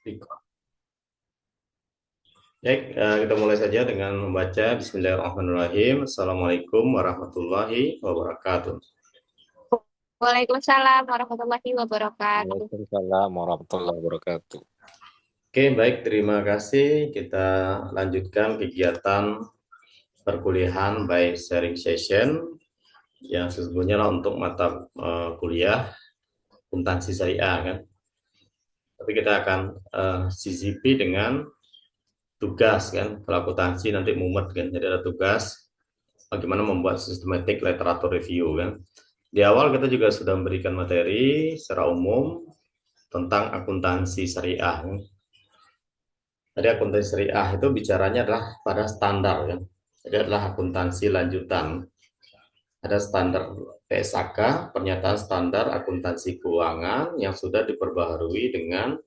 Baik, kita mulai saja dengan membaca Bismillahirrahmanirrahim. Assalamualaikum warahmatullahi wabarakatuh. Waalaikumsalam warahmatullahi wabarakatuh. Waalaikumsalam warahmatullahi wabarakatuh. Oke, baik, terima kasih. Kita lanjutkan kegiatan perkuliahan by sharing session yang sesungguhnya lah untuk mata kuliah akuntansi syariah kan. Tapi kita akan sisipi dengan tugas kan. Kalau akuntansi nanti mumet kan. Jadi ada tugas bagaimana membuat systematic literature review kan. Di awal kita juga sudah memberikan materi secara umum tentang akuntansi syariah. Jadi akuntansi syariah itu bicaranya adalah pada standar kan. Jadi adalah akuntansi lanjutan. Ada standar PSAK, pernyataan standar akuntansi keuangan yang sudah diperbaharui dengan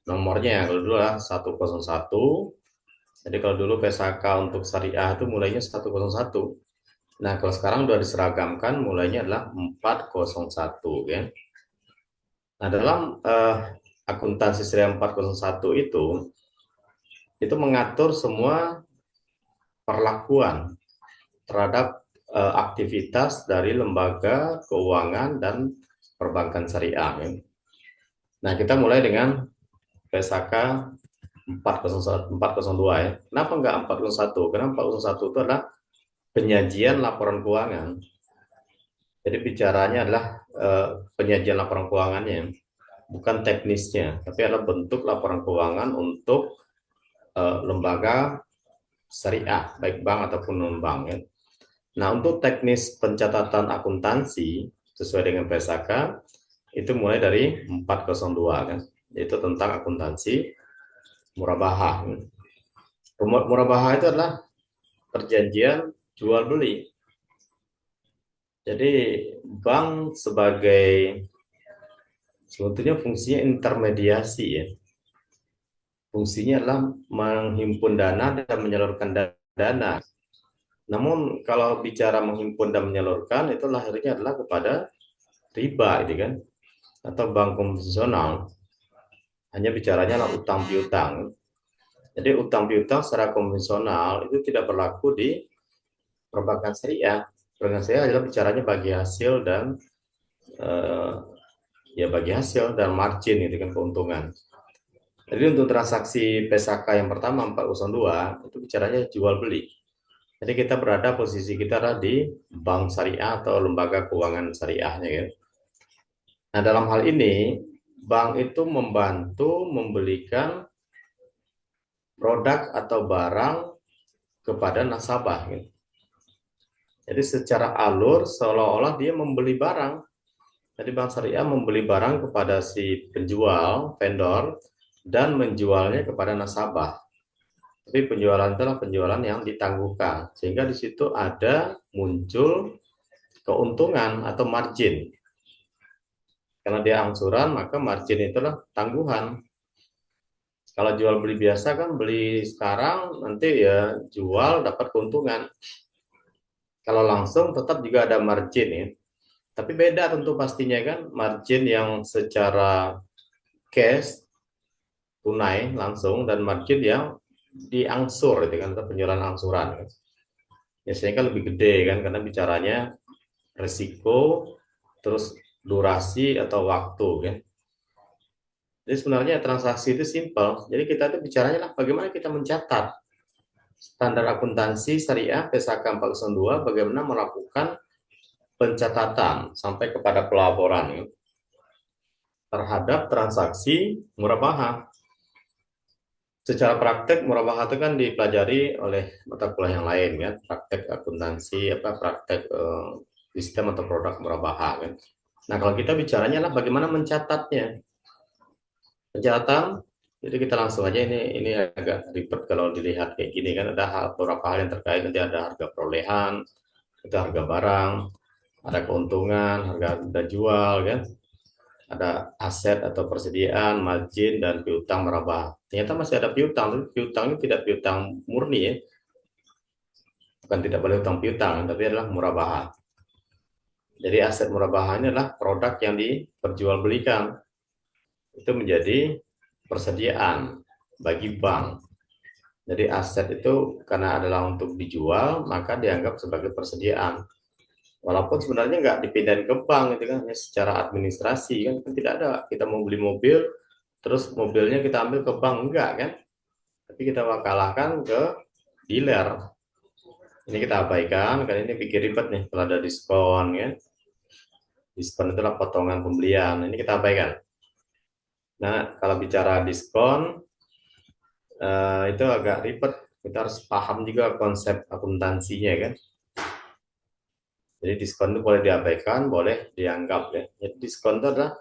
nomornya. Kalau dulu adalah 101. Jadi kalau dulu PSAK untuk syariah itu mulainya 101. Nah, kalau sekarang sudah diseragamkan mulainya adalah 401 ya. Nah, dalam akuntansi syariah 401 itu mengatur semua perlakuan terhadap aktivitas dari lembaga keuangan dan perbankan syariah ya. Nah, kita mulai dengan PSAK 402 ya. Kenapa enggak 401? Karena 401 itu adalah penyajian laporan keuangan. Jadi bicaranya adalah penyajian laporan keuangannya, bukan teknisnya, tapi adalah bentuk laporan keuangan untuk lembaga syariah, baik bank ataupun non-bank ya. Nah, untuk teknis pencatatan akuntansi sesuai dengan PSAK itu mulai dari 402 kan, yaitu tentang akuntansi murabahah. Murabahah itu adalah perjanjian jual beli. Jadi bank sebagai sebetulnya fungsinya intermediasi ya. Fungsinya adalah menghimpun dana dan menyalurkan dana. Namun kalau bicara menghimpun dan menyalurkan itu lahirnya adalah kepada riba gitu kan, atau bank konvensional. Hanya bicaranya adalah utang piutang. Jadi utang piutang secara konvensional itu tidak berlaku di perbankan syariah. Perbankan syariah adalah bicaranya bagi hasil dan eh, ya bagi hasil dan margin itu kan keuntungan. Jadi untuk transaksi PSAK yang pertama 402 itu bicaranya jual beli. Jadi kita berada posisi kita ada di bank syariah atau lembaga keuangan syariahnya ya. Nah, dalam hal ini bank itu membantu membelikan produk atau barang kepada nasabah gitu. Jadi secara alur seolah-olah dia membeli barang. Jadi bank syariah membeli barang kepada si penjual, vendor, dan menjualnya kepada nasabah. Tapi penjualan itu adalah penjualan yang ditangguhkan, sehingga di situ ada muncul keuntungan atau margin. Karena dia angsuran, maka margin itulah tangguhan. Kalau jual beli biasa kan beli sekarang, nanti ya jual dapat keuntungan. Kalau langsung tetap juga ada margin ya. Tapi beda tentu pastinya kan, margin yang secara cash, tunai langsung, dan margin yang diangsur itu kan, atau penjualan angsuran kan. Biasanya kan lebih gede kan, karena bicaranya risiko, terus durasi atau waktu kan. Jadi sebenarnya transaksi itu simpel. Jadi kita itu bicaranya lah bagaimana kita mencatat standar akuntansi syariah PSAK 402, bagaimana melakukan pencatatan sampai kepada pelaporan ya, terhadap transaksi murabahah. Secara praktek murabahah itu kan dipelajari oleh mata kuliah yang lain kan, praktek akuntansi praktek sistem atau produk murabahah kan. Nah, kalau kita bicaranya lah bagaimana mencatatnya. Pencatatan, jadi kita langsung aja, ini agak ribet kalau dilihat kayak gini kan, ada beberapa hal yang terkait, nanti ada harga perolehan, itu harga barang, ada keuntungan, harga jual kan, ada aset atau persediaan, margin, dan piutang meraba. Ternyata masih ada piutang, tapi piutangnya tidak piutang murni ya, bukan tidak boleh utang piutang, tapi adalah murabahah. Jadi aset murabahahnya adalah produk yang diperjualbelikan, itu menjadi persediaan bagi bank. Jadi aset itu karena adalah untuk dijual, maka dianggap sebagai persediaan. Walaupun sebenarnya nggak dipindahin ke bank, itu kan hanya secara administrasi kan, tidak ada. Kita mau beli mobil, terus mobilnya kita ambil ke bank, enggak kan? Tapi kita wakalahkan ke dealer. Ini kita abaikan, karena ini bikin ribet nih kalau ada diskon kan. Diskon itulah potongan pembelian. Ini kita abaikan. Nah, kalau bicara diskon, itu agak ribet. Kita harus paham juga konsep akuntansinya kan. Jadi diskon itu boleh diabaikan, boleh dianggap ya. Jadi diskon itu adalah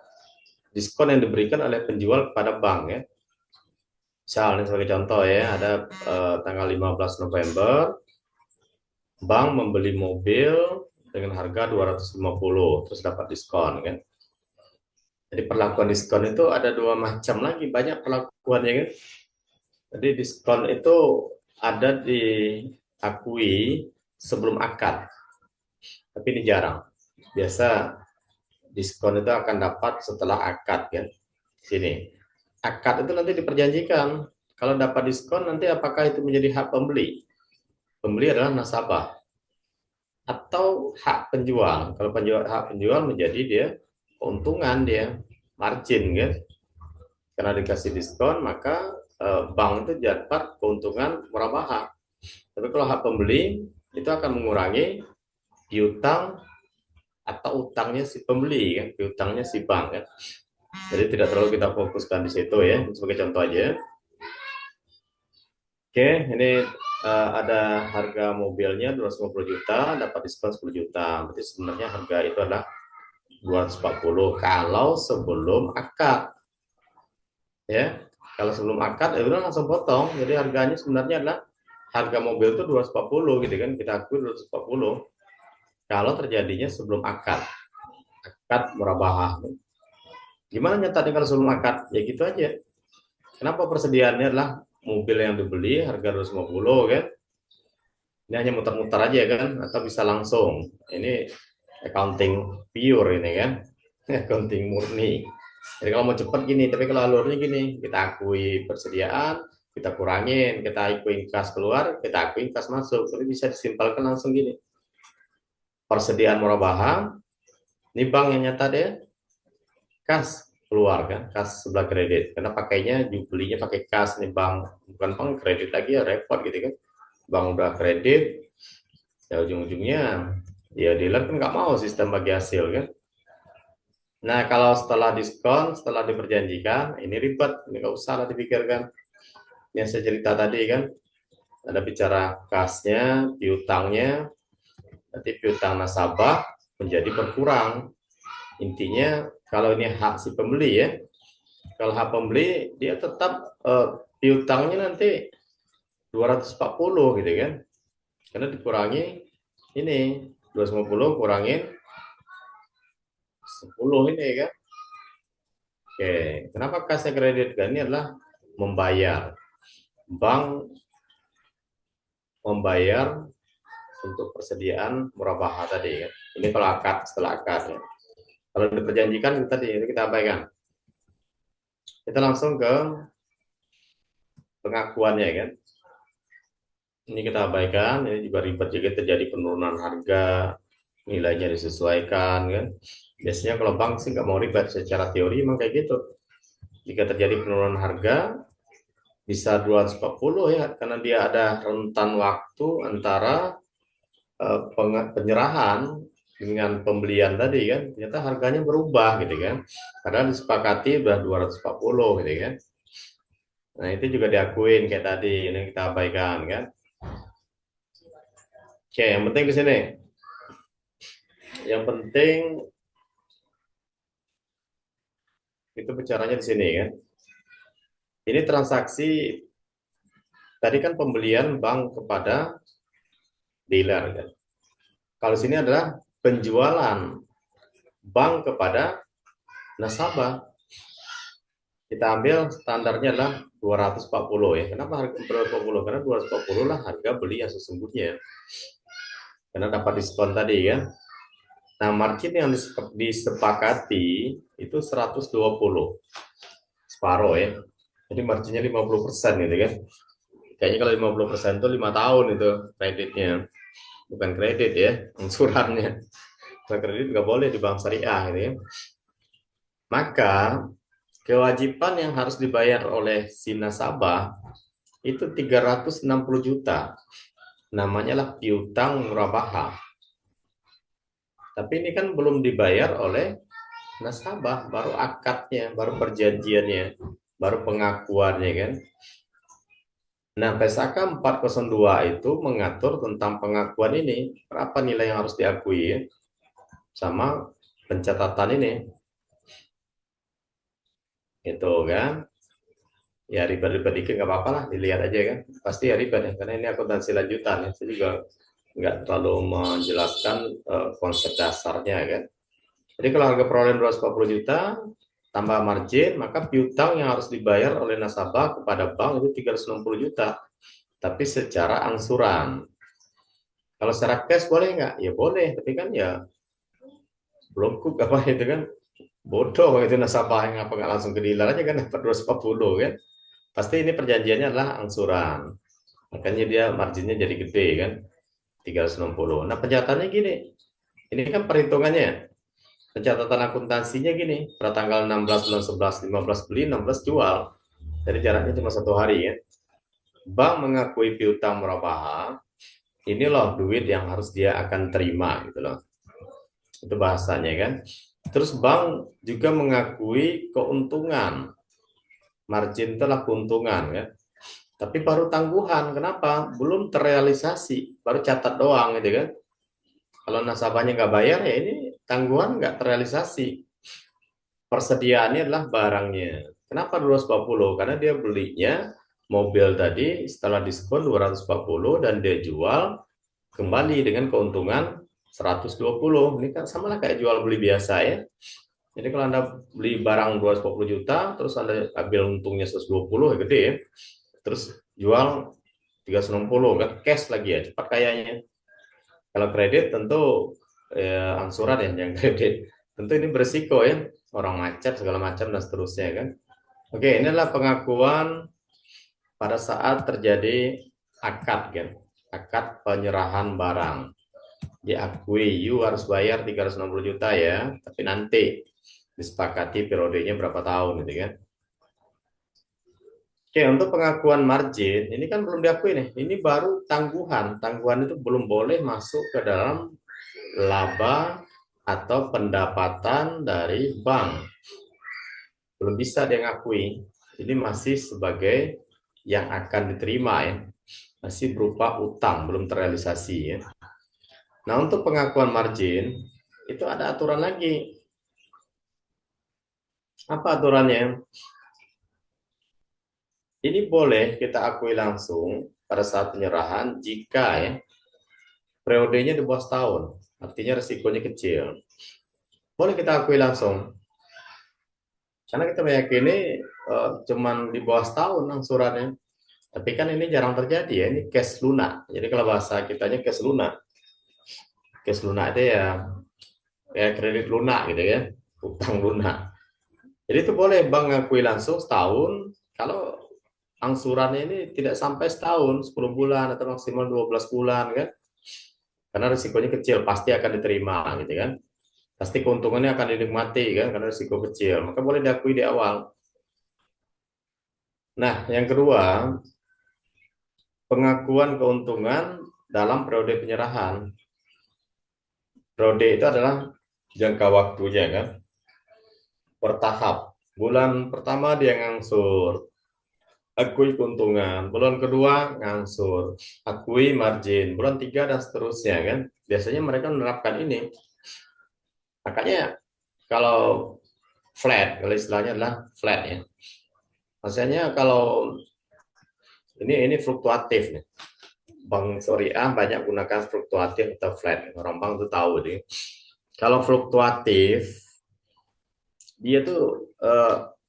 diskon yang diberikan oleh penjual kepada bank ya. Misalnya sebagai contoh ya, ada tanggal 15 November, bank membeli mobil dengan harga 250, terus dapat diskon kan. Jadi perlakuan diskon itu ada dua macam lagi, banyak perlakuannya kan. Jadi diskon itu ada diakui sebelum akad, tapi ini jarang. Biasa diskon itu akan dapat setelah akad kan. Sini, akad itu nanti diperjanjikan. Kalau dapat diskon nanti apakah itu menjadi hak pembeli? Pembeli adalah nasabah atau hak penjual. Kalau hak penjual menjadi dia keuntungan, dia margin kan. Karena dikasih diskon maka bank itu dapat keuntungan murabahah. Tapi kalau hak pembeli itu akan mengurangi piutang atau utangnya si pembeli kan, piutangnya si bank kan. Jadi tidak terlalu kita fokuskan di situ ya, sebagai contoh aja. Oke, ini ada harga mobilnya 250 juta, dapat diskon 10 juta. Berarti sebenarnya harga itu adalah 240 kalau sebelum akad. Ya, kalau sebelum akad ya udah langsung potong. Jadi harganya sebenarnya adalah harga mobil itu 240 gitu kan, kita akui 240. Kalau terjadinya sebelum akad murabahah. Gimana nyatanya kalau sebelum akad? Ya gitu aja. Kenapa persediaannya adalah mobil yang dibeli harga 250 kan? Ini hanya muter-muter aja kan, atau bisa langsung. Ini accounting pure ini kan, accounting murni. Jadi kalau mau cepat gini, tapi kalau alurnya gini, kita akui persediaan, kita kurangin, kita akui kas keluar, kita akui kas masuk. Tapi bisa disimpulkan langsung gini. Persediaan murabahah, ini bank yang nyata deh, kas keluar kan, kas sebelah kredit. Karena pakainya belinya pakai kas nih bank, bukan bank kredit lagi ya repot gitu kan. Bank udah kredit, ya ujung-ujungnya ya dealer kan nggak mau sistem bagi hasil kan. Nah kalau setelah diskon, setelah diperjanjikan, ini ribet, ini nggak usah lah dipikirkan. Yang saya cerita tadi kan, ada bicara kasnya, piutangnya, nanti piutang nasabah menjadi berkurang. Intinya kalau ini hak si pembeli ya, kalau hak pembeli dia tetap piutangnya nanti 240 gitu kan, karena dikurangi ini 250 kurangin 10 ini kan. Oke, kenapa kasnya kredit? Kan ini adalah membayar, bank membayar untuk persediaan murabahah tadi kan. Ini kalau akad, setelah akad ya. Kalau diperjanjikan tadi itu kita abaikan. Kita langsung ke pengakuannya kan. Ini kita abaikan, ini juga ribet juga, terjadi penurunan harga, nilainya disesuaikan kan. Biasanya kalau bank sih nggak mau ribet, secara teori memang kayak gitu. Jika terjadi penurunan harga bisa 240 ya, karena dia ada rentan waktu antara penyerahan dengan pembelian tadi kan, ternyata harganya berubah gitu kan. Padahal disepakati udah 240 gitu kan. Nah, itu juga diakuin kayak tadi, ini kita abaikan kan. Oke, yang penting di sini. Yang penting itu bicaranya di sini kan. Ini transaksi tadi kan pembelian bank kepada dealer kan. Kalau sini adalah penjualan bank kepada nasabah. Kita ambil standarnya adalah 240 ya. Kenapa harga 240? Karena 240 lah harga beli yang sesungguhnya. Karena dapat diskon tadi kan. Nah, margin yang disepakati itu 120. Separuh ya. Jadi marginnya 50% gitu kan. Kayaknya kalau 50% itu 5 tahun itu kreditnya. Bukan kredit ya, angsurannya. Kalau kredit nggak boleh di bank syariah gitu ya. Maka kewajiban yang harus dibayar oleh si nasabah itu 360 juta. Namanya lah piutang murabahah. Tapi ini kan belum dibayar oleh nasabah, baru akadnya, baru perjanjiannya, baru pengakuannya kan. Nah, PSAK 402 itu mengatur tentang pengakuan ini, berapa nilai yang harus diakui ya, sama pencatatan ini. Itu kan. Ya ribet-ribet dikit nggak apa-apa lah, dilihat aja kan. Pasti ya ribet ya, karena ini akuntansi lanjutan ya. Saya juga nggak terlalu menjelaskan konsep dasarnya kan. Jadi kalau harga perolehan 240 juta tambah margin, maka piutang yang harus dibayar oleh nasabah kepada bank itu 360 juta. Tapi secara angsuran. Kalau secara cash boleh nggak? Ya boleh, tapi kan ya belum cook apa itu kan. Bodoh itu nasabah yang apa nggak langsung ke dealer aja kan dapat 240 kan. Pasti ini perjanjiannya adalah angsuran. Makanya dia marginnya jadi gede kan. 360. Nah, pencatatannya gini. Ini kan perhitungannya. Pencatatan akuntansinya gini. Pada tanggal 16 bulan 11, 15 beli, 16 jual. Jadi jaraknya cuma 1 hari ya. Bank mengakui piutang murabahah. Ini loh duit yang harus dia akan terima gitu loh. Itu bahasanya kan. Terus bank juga mengakui keuntungan. Margin itulah keuntungan kan. Tapi baru tangguhan. Kenapa? Belum terrealisasi. Baru catat doang gitu kan. Kalau nasabahnya nggak bayar ya ini tangguhan nggak terrealisasi. Persediaannya adalah barangnya. Kenapa 240? Karena dia belinya mobil tadi setelah diskon 240 dan dia jual kembali dengan keuntungan 120. Ini kan sama lah kayak jual beli biasa ya. Jadi kalau Anda beli barang 240 juta, terus Anda ambil untungnya 120, ya gede ya. Terus jual 360, kan cash lagi ya, cepat kayaknya. Kalau kredit tentu ya, angsuran ya yang kredit. Tentu ini berisiko ya, orang macet segala macam dan seterusnya kan. Oke, ini adalah pengakuan pada saat terjadi akad kan. Akad penyerahan barang. Diakui, you harus bayar 360 juta ya, tapi nanti disepakati periodenya berapa tahun gitu kan. Oke, untuk pengakuan margin, ini kan belum diakui nih. Ini baru tangguhan. Tangguhan itu belum boleh masuk ke dalam laba atau pendapatan dari bank. Belum bisa dia ngakui. Ini masih sebagai yang akan diterima ya. Masih berupa utang, belum terrealisasi ya. Nah, untuk pengakuan margin, itu ada aturan lagi. Apa aturannya? Ini boleh kita akui langsung pada saat penyerahan jika ya periodenya di bawah setahun, artinya resikonya kecil. Boleh kita akui langsung, karena kita meyakini cuman di bawah setahun angsurannya. Tapi kan ini jarang terjadi ya, ini cash lunak. Jadi kalau bahasa kitanya cash lunak. Cash lunak itu ya kredit lunak gitu ya, utang lunak. Jadi itu boleh bank ngakui langsung setahun kalau angsurannya ini tidak sampai setahun, 10 bulan atau maksimal 12 bulan kan. Karena risikonya kecil, pasti akan diterima gitu kan. Pasti keuntungannya akan dinikmati kan karena risiko kecil. Maka boleh diakui di awal. Nah, yang kedua, pengakuan keuntungan dalam periode penyerahan. Periode itu adalah jangka waktunya kan, bertahap. Bulan pertama dia ngangsur, akui keuntungan. Bulan kedua ngangsur, akui margin. Bulan tiga dan seterusnya kan. Biasanya mereka menerapkan ini. Makanya kalau flat, kalau istilahnya adalah flat ya. Maksudnya kalau ini fluktuatif nih. Bank syariah banyak gunakan fluktuatif atau flat. Orang bank tuh tahu deh. Kalau fluktuatif dia tuh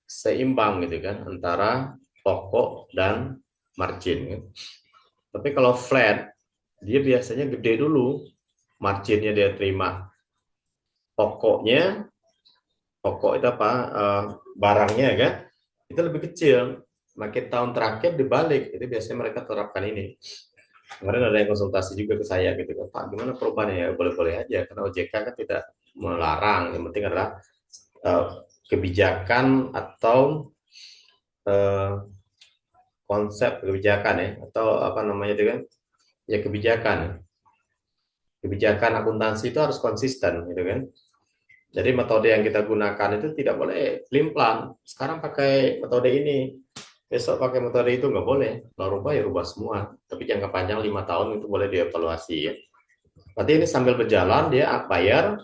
seimbang gitu kan antara pokok dan margin kan. Tapi kalau flat dia biasanya gede dulu marginnya dia terima. Pokoknya pokok itu apa barangnya kan itu lebih kecil. makin tahun terakhir dibalik. Jadi biasanya mereka terapkan ini. Kemarin ada yang konsultasi juga ke saya gitu kan, Pak, gimana perubahannya ya? Boleh-boleh aja, karena OJK kan tidak melarang. Yang penting adalah eh, kebijakan atau eh, konsep kebijakan ya, atau apa namanya itu kan? Ya kebijakan. Kebijakan akuntansi itu harus konsisten gitu kan. Jadi metode yang kita gunakan itu tidak boleh pelin-pelan. Sekarang pakai metode ini, besok pakai metode itu nggak boleh. Kalau rubah ya rubah semua. Tapi jangka panjang 5 tahun itu boleh dievaluasi ya. Berarti ini sambil berjalan dia bayar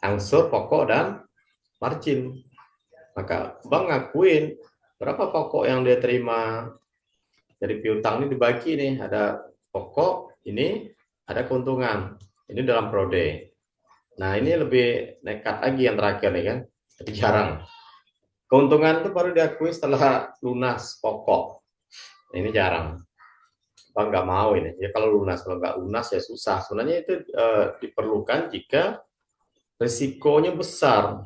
angsur pokok dan margin. Maka bank ngakuin berapa pokok yang dia terima dari piutang ini dibagi nih. Ada pokok ini, ada keuntungan. Ini dalam prode. Nah ini lebih nekat lagi yang terakhir nih kan. Tapi jarang. Keuntungan itu baru diakui setelah lunas pokok. Ini jarang. Bang nggak mau ini. Ya kalau lunas, kalau nggak lunas ya susah. Sebenarnya itu diperlukan jika risikonya besar.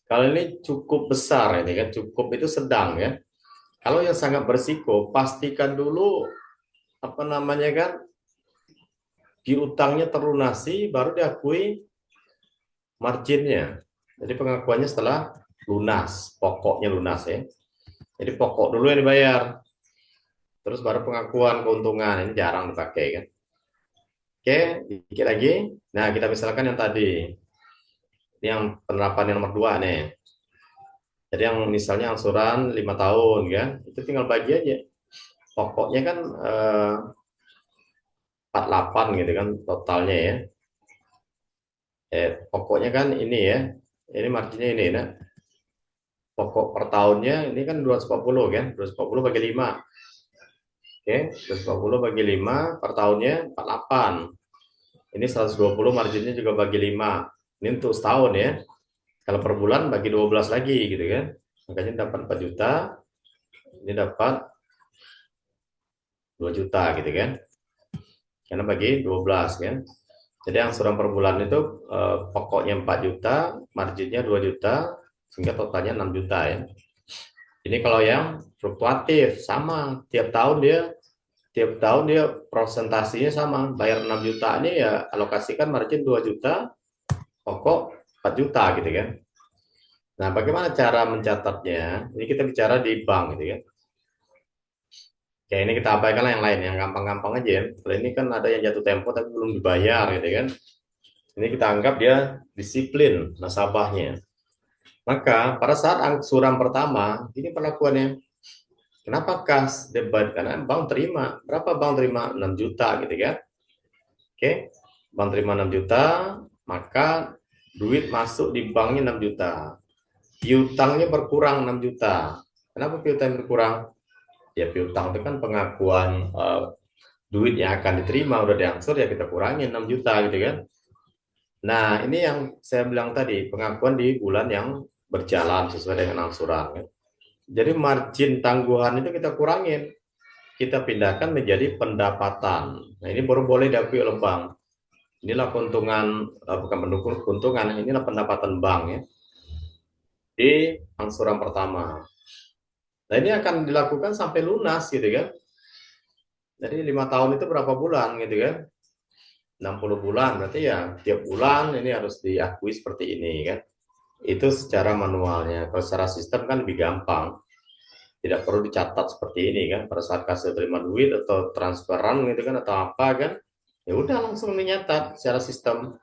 Kalau ini cukup besar ini kan, cukup itu sedang ya. Kalau yang sangat berisiko, pastikan dulu apa namanya kan, piutangnya terlunasi, baru diakui marginnya. Jadi pengakuannya setelah lunas, pokoknya lunas ya. Jadi pokok dulu yang dibayar, terus baru pengakuan keuntungan. Ini jarang dipakai kan. Oke, dikit lagi. Nah, kita misalkan yang tadi, ini yang penerapan yang nomor 2 nih. Jadi yang misalnya angsuran 5 tahun kan, itu tinggal bagi aja. Pokoknya kan 48 gitu kan totalnya ya. Pokoknya kan ini ya. Ini marginnya ini nah. Pokok per tahunnya ini kan 240 kan, 240 bagi 5. Oke, 240 bagi 5 per tahunnya 48. Ini 120 marginnya juga bagi 5. Ini untuk setahun ya. Kalau per bulan bagi 12 lagi gitu kan. Makanya dapat 4 juta. Ini dapat 2 juta gitu kan. Karena bagi 12 kan. Jadi angsuran per bulan itu pokoknya 4 juta, marginnya 2 juta, sehingga totalnya 6 juta ya. Ini kalau yang fluktuatif sama tiap tahun dia presentasinya sama, bayar 6 juta ini ya alokasikan margin 2 juta, pokok 4 juta gitu kan. Nah, bagaimana cara mencatatnya? Ini kita bicara di bank gitu kan. Ya ini kita abaikan yang lain, yang gampang-gampang aja ya. Kalau ini kan ada yang jatuh tempo tapi belum dibayar gitu kan. Ini kita anggap dia disiplin nasabahnya. Maka pada saat angsuran pertama, ini perlakuannya. Kenapa kas debat? Karena bank terima. Berapa bank terima? 6 juta gitu kan. Oke, bank terima 6 juta, maka duit masuk di banknya 6 juta. Piutangnya berkurang 6 juta. Kenapa piutang berkurang? Ya piutang itu kan pengakuan duit yang akan diterima udah diangsur ya kita kurangi 6 juta gitu kan. Nah, ini yang saya bilang tadi, pengakuan di bulan yang berjalan sesuai dengan angsuran kan. Jadi margin tangguhan itu kita kurangin. Kita pindahkan menjadi pendapatan. Nah, ini baru boleh diakui oleh bank. Inilah keuntungan, bukan pendukung keuntungan, inilah pendapatan bank ya di angsuran pertama. Nah, ini akan dilakukan sampai lunas gitu kan. Jadi 5 tahun itu berapa bulan gitu kan? 60 bulan, berarti ya tiap bulan ini harus diakui seperti ini kan. Itu secara manualnya. Kalau secara sistem kan lebih gampang. Tidak perlu dicatat seperti ini kan. Pada saat kasih terima duit atau transferan gitu kan atau apa kan. Ya udah langsung dicatat secara sistem.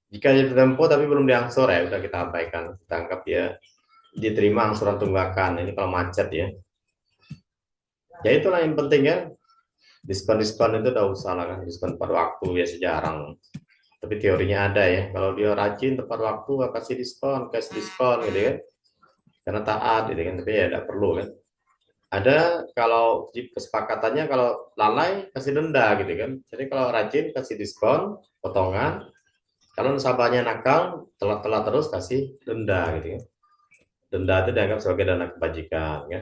Jika jatuh tempo tapi belum diangsur ya udah kita abaikan. Kita anggap ya diterima angsuran tunggakan. Ini kalau macet ya. Ya itulah yang penting ya. Diskon-diskon itu udah usah lah kan. Diskon pada waktu ya sejarang. Tapi teorinya ada ya. Kalau dia rajin tepat waktu kasih diskon, cash diskon gitu kan. Karena taat gitu kan. Tapi ya tidak perlu kan. Ada kalau kesepakatannya kalau lalai kasih denda gitu kan. Jadi kalau rajin kasih diskon, potongan. Kalau nasabahnya nakal, telat-telat terus kasih denda gitu kan. Denda itu dianggap sebagai dana kebajikan ya.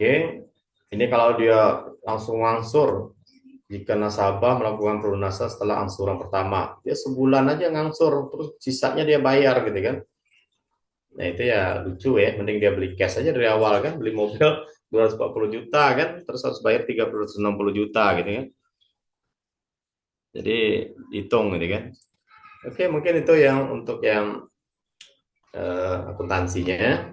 Oke, ini kalau dia langsung ngangsur, jika nasabah melakukan pelunasan setelah angsuran pertama, dia sebulan aja ngangsur, terus sisanya dia bayar gitu kan. Nah itu ya lucu ya, mending dia beli cash aja dari awal kan, beli mobil 240 juta kan, terus harus bayar 360 juta gitu kan. Jadi hitung gitu kan. Oke, mungkin itu yang untuk yang akuntansinya.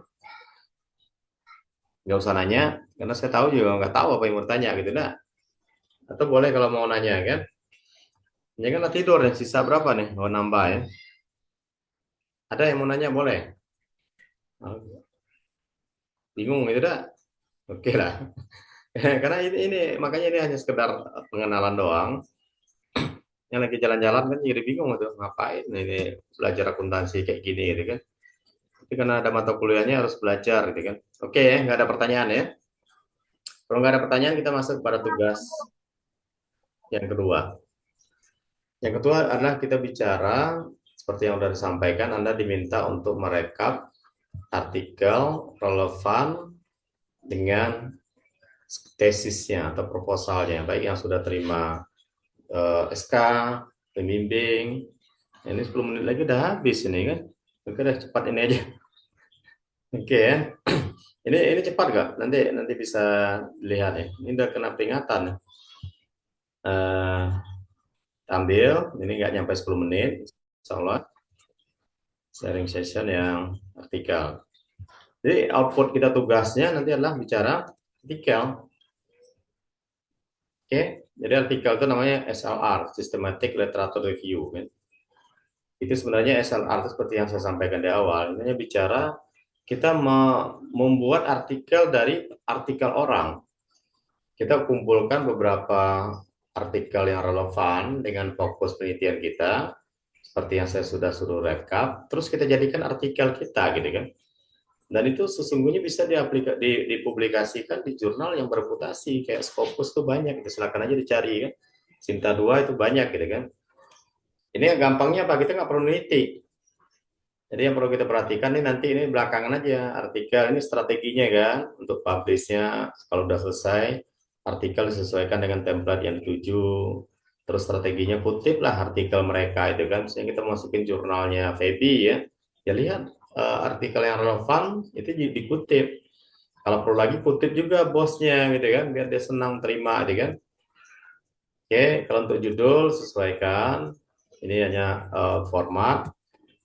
Nggak usah nanya, karena saya tahu juga nggak tahu apa yang mau tanya gitu nah. Atau boleh kalau mau nanya kan. Ini kan tidur ya, sisa berapa nih? Mau nambah ya. Ada yang mau nanya boleh. Oh, bingung gitu dah. Oke lah. Karena ini makanya ini hanya sekedar pengenalan doang. Yang lagi jalan-jalan kan jadi bingung tuh ngapain ini belajar akuntansi kayak gini gitu kan. Tapi karena ada mata kuliahnya harus belajar gitu kan. Oke ya, nggak ada pertanyaan ya. Kalau nggak ada pertanyaan kita masuk pada tugas yang kedua. Yang kedua adalah kita bicara seperti yang sudah disampaikan, Anda diminta untuk merekap artikel relevan dengan tesisnya atau proposalnya, baik yang sudah terima SK, pembimbing. Ini 10 menit lagi udah habis ini kan. Oke, udah cepat ini aja. Oke ya. Ini cepat gak? Nanti bisa dilihat ya. Ini udah kena peringatan. Eh, Ambil, ini nggak nyampe 10 menit. Insya Allah sharing session yang artikel. Jadi output kita tugasnya nanti adalah bicara artikel. Oke, jadi artikel itu namanya SLR, Systematic Literature Review. Kan? Itu sebenarnya SLR itu seperti yang saya sampaikan di awal. Ini bicara kita membuat artikel dari artikel orang. Kita kumpulkan beberapa artikel yang relevan dengan fokus penelitian kita, seperti yang saya sudah suruh rekap. Terus kita jadikan artikel kita, gitu kan? Dan itu sesungguhnya bisa dipublikasikan di jurnal yang bereputasi kayak Scopus tuh banyak, gitu. Silakan aja dicari kan. Sinta 2 itu banyak gitu kan. Ini gampangnya apa? Kita nggak perlu neliti. Jadi yang perlu kita perhatikan nih nanti ini belakangan aja artikel ini strateginya kan untuk publishnya kalau udah selesai artikel disesuaikan dengan template yang dituju. Terus strateginya kutip lah artikel mereka itu kan. Misalnya kita masukin jurnalnya Febi ya. Ya lihat artikel yang relevan itu dikutip. Kalau perlu lagi kutip juga bosnya gitu kan, biar dia senang terima gitu kan. Oke, kalau untuk judul sesuaikan. Ini hanya format,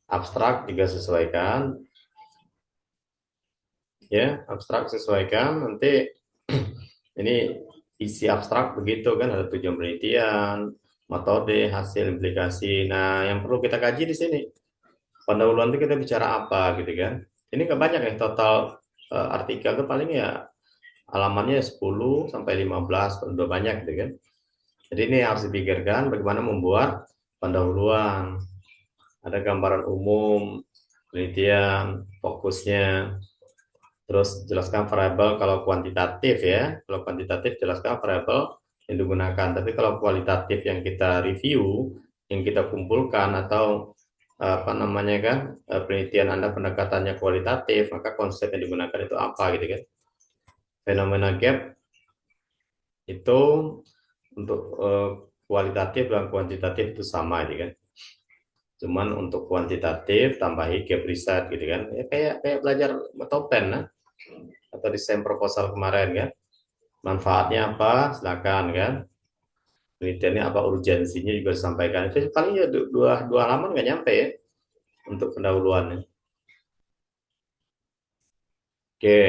abstrak juga sesuaikan. Ya, abstrak sesuaikan. Nanti ini isi abstrak begitu kan, ada tujuan penelitian, metode, hasil, implikasi. Nah, yang perlu kita kaji di sini. Pendahuluan itu kita bicara apa gitu kan. Ini nggak banyak ya, total artikel itu paling ya halamannya 10 sampai 15, udah banyak gitu kan. Jadi ini harus dipikirkan bagaimana membuat pendahuluan. Ada gambaran umum, penelitian, fokusnya, terus jelaskan variabel kalau kuantitatif ya. Kalau kuantitatif jelaskan variabel yang digunakan. Tapi kalau kualitatif yang kita review, yang kita kumpulkan atau apa namanya kan penelitian Anda pendekatannya kualitatif, maka konsep yang digunakan itu apa gitu kan. Fenomena gap itu untuk kualitatif dan kuantitatif itu sama gitu kan. Cuman untuk kuantitatif tambahi gap riset gitu kan. Ya, kayak belajar Metopen nah, atau desain proposal kemarin kan. Manfaatnya apa? Silakan kan. Penelitiannya apa, urgensinya juga disampaikan. Itu paling ya dua halaman nggak nyampe ya untuk pendahuluannya. Oke,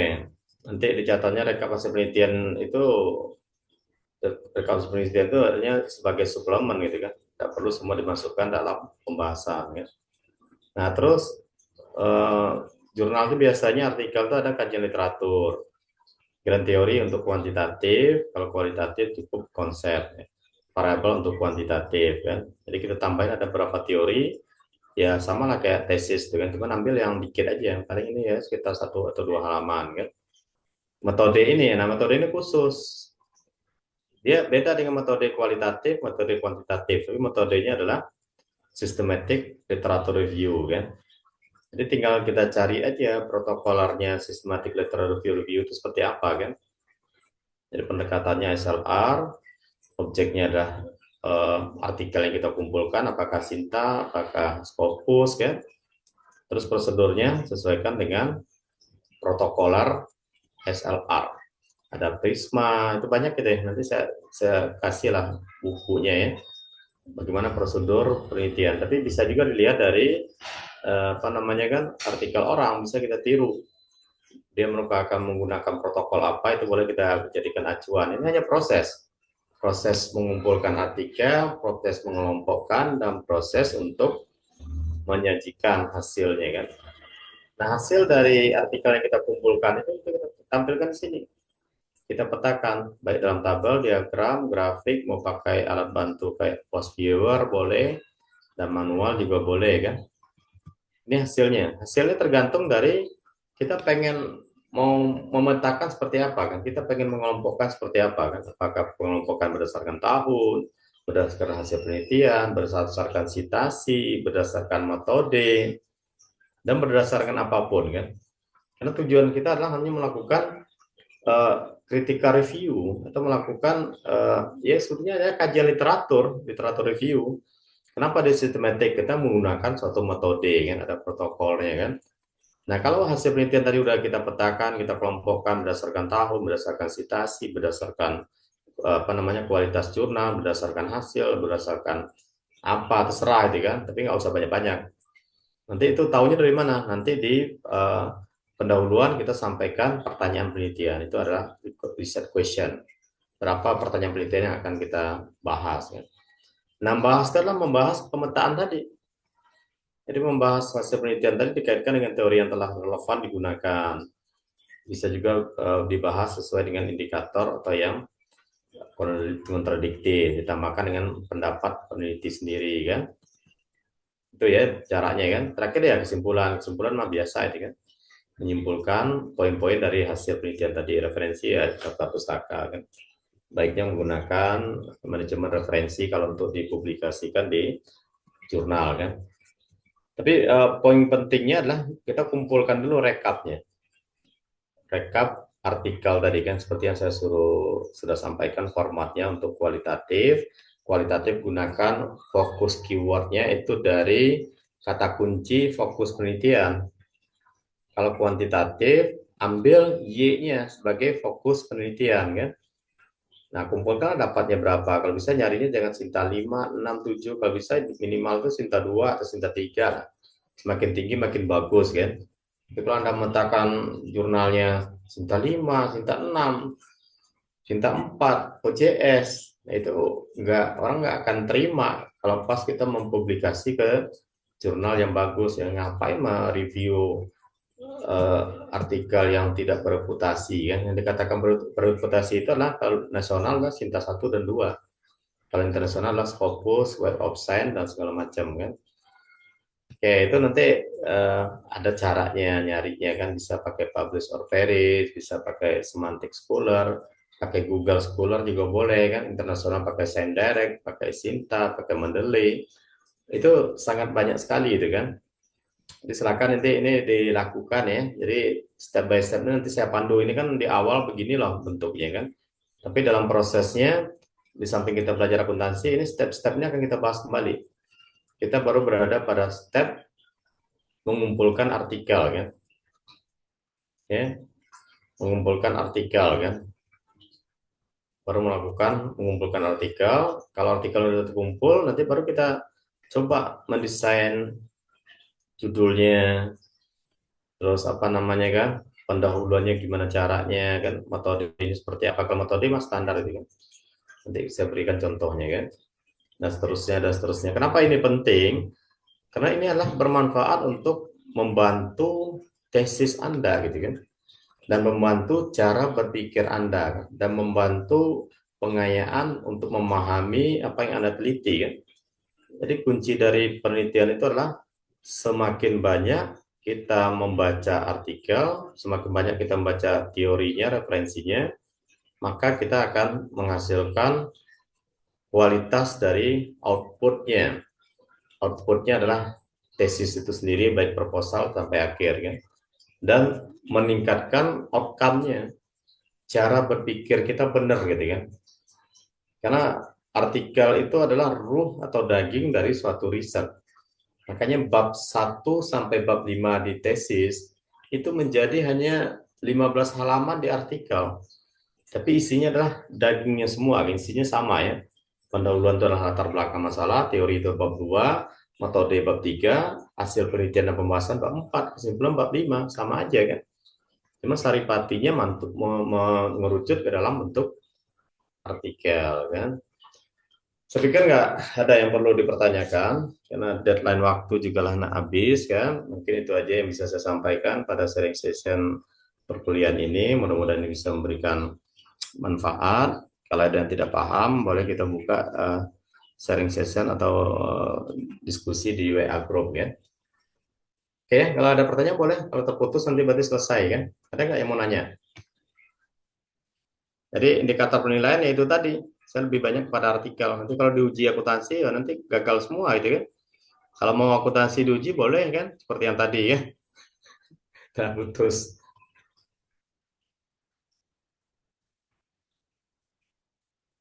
nanti di catatannya rekap hasil penelitian itu rekap hasil penelitian itu artinya sebagai suplemen gitu kan. Tidak perlu semua dimasukkan dalam pembahasan ya. Nah, terus eh, jurnal itu biasanya artikel itu ada kajian literatur. Grand teori untuk kuantitatif, kalau kualitatif cukup konsep. Ya. Variabel untuk kuantitatif kan. Jadi kita tambahin ada beberapa teori, ya sama lah kayak tesis dengan cuma ambil yang dikit aja. Paling ini ya sekitar 1 atau 2 halaman kan. Metode ini, nah metode ini khusus. Dia beda dengan metode kualitatif, metode kuantitatif. Tapi metodenya adalah systematic literature review kan. Jadi tinggal kita cari aja protokolernya systematic literature review itu seperti apa kan. Jadi pendekatannya SLR, objeknya adalah artikel yang kita kumpulkan, apakah Sinta, apakah Scopus kan. Terus prosedurnya sesuaikan dengan protokoler SLR. Ada Prisma, itu banyak gitu ya. Nanti saya kasih lah bukunya ya. Bagaimana prosedur penelitian. Tapi bisa juga dilihat dari apa namanya kan artikel orang, bisa kita tiru. Dia merupakan menggunakan protokol apa, itu boleh kita jadikan acuan. Ini hanya proses mengumpulkan artikel, proses mengelompokkan, dan proses untuk menyajikan hasilnya kan. Nah, hasil dari artikel yang kita kumpulkan itu kita tampilkan di sini. Kita petakan baik dalam tabel, diagram, grafik, mau pakai alat bantu kayak post viewer boleh, dan manual juga boleh kan. Ini hasilnya. Hasilnya tergantung dari kita pengen mau memetakan seperti apa kan. Kita pengen mengelompokkan seperti apa kan. Apakah pengelompokan berdasarkan tahun, berdasarkan hasil penelitian, berdasarkan citasi, berdasarkan metode, dan berdasarkan apapun kan. Karena tujuan kita adalah hanya melakukan critical review atau melakukan ya sebetulnya ada kajian literatur review. Kenapa di sistematik kita menggunakan suatu metode kan, ada protokolnya kan. Nah, kalau hasil penelitian tadi udah kita petakan, kita kelompokkan berdasarkan tahun, berdasarkan citasi, berdasarkan apa namanya kualitas jurnal, berdasarkan hasil, berdasarkan apa terserah itu kan, tapi nggak usah banyak-banyak. Nanti itu tahunya dari mana? Nanti di pendahuluan kita sampaikan pertanyaan penelitian, itu adalah research question. Berapa pertanyaan penelitian yang akan kita bahas kan. Nah, bahas adalah membahas pemetaan tadi. Jadi membahas hasil penelitian tadi dikaitkan dengan teori yang telah relevan digunakan. Bisa juga dibahas sesuai dengan indikator atau yang kontradiktif, ditambahkan dengan pendapat peneliti sendiri kan. Itu ya caranya kan. Terakhir ya kesimpulan mah biasa itu kan. Menyimpulkan poin-poin dari hasil penelitian tadi, referensi ya daftar pustaka kan. Baiknya menggunakan manajemen referensi kalau untuk dipublikasikan di jurnal kan. Tapi poin pentingnya adalah kita kumpulkan dulu rekapnya. Rekap artikel tadi kan seperti yang saya sudah sampaikan formatnya untuk kualitatif. Kualitatif gunakan fokus keywordnya itu dari kata kunci fokus penelitian. Kalau kuantitatif ambil Y-nya sebagai fokus penelitian kan. Nah, kumpulkan dapatnya berapa. Kalau bisa nyarinya jangan Sinta 5, 6, 7. Kalau bisa minimal itu Sinta 2 atau Sinta 3. Semakin tinggi makin bagus kan. Tapi kalau Anda memetakan jurnalnya Sinta 5, Sinta 6, Sinta 4, OJS, nah itu orang nggak akan terima kalau pas kita mempublikasi ke jurnal yang bagus. Yang ngapain mereview artikel yang tidak bereputasi kan. Yang dikatakan bereputasi itu adalah kalau nasional lah Sinta 1 dan 2. Kalau internasional lah Scopus, Web of Science dan segala macam kan. Oke, itu nanti ada caranya nyarinya kan, bisa pakai Publish or Perish, bisa pakai Semantic Scholar, pakai Google Scholar juga boleh kan, internasional pakai ScienceDirect, pakai Sinta, pakai Mendeley. Itu sangat banyak sekali itu kan. Jadi silakan nanti ini dilakukan ya. Jadi step by step nanti saya pandu. Ini kan di awal begini loh bentuknya kan. Tapi dalam prosesnya di samping kita belajar akuntansi, ini step-stepnya akan kita bahas kembali. Kita baru berada pada step mengumpulkan artikel kan. Ya. Mengumpulkan artikel kan. Baru mengumpulkan artikel. Kalau artikel sudah terkumpul, nanti baru kita coba mendesain judulnya, terus apa namanya kan, pendahuluannya gimana caranya kan, metode ini seperti apa. Kalau metode mas standar itu kan, nanti saya berikan contohnya kan, dan seterusnya. Kenapa ini penting? Karena ini adalah bermanfaat untuk membantu tesis Anda gitu kan, dan membantu cara berpikir Anda, dan membantu pengayaan untuk memahami apa yang Anda teliti kan. Jadi kunci dari penelitian itu adalah semakin banyak kita membaca artikel, semakin banyak kita membaca teorinya, referensinya, maka kita akan menghasilkan kualitas dari outputnya. Outputnya adalah tesis itu sendiri, baik proposal sampai akhir kan, dan meningkatkan outcome-nya, cara berpikir kita benar gitu kan. Karena artikel itu adalah ruh atau daging dari suatu riset. Makanya bab 1 sampai bab 5 di tesis itu menjadi hanya 15 halaman di artikel. Tapi isinya adalah dagingnya semua, isinya sama ya. Pendahuluan itu adalah latar belakang masalah, teori itu bab 2, metode bab 3, hasil penelitian dan pembahasan bab 4, kesimpulan bab 5, sama aja kan. Cuma saripatinya mengerucut ke dalam bentuk artikel kan. Saya pikir nggak ada yang perlu dipertanyakan, karena deadline waktu juga lah nak habis kan. Mungkin itu aja yang bisa saya sampaikan pada sharing session perkuliahan ini. Mudah-mudahan ini bisa memberikan manfaat. Kalau ada yang tidak paham, boleh kita buka sharing session atau diskusi di WA group ya. Oke, kalau ada pertanyaan boleh. Kalau terputus nanti berarti selesai kan. Ada nggak yang mau nanya? Jadi indikator penilaian yaitu tadi, saya lebih banyak pada artikel. Nanti kalau diuji akuntansi, ya nanti gagal semua gitu kan. Kalau mau akuntansi diuji boleh kan, seperti yang tadi ya. Nah, putus.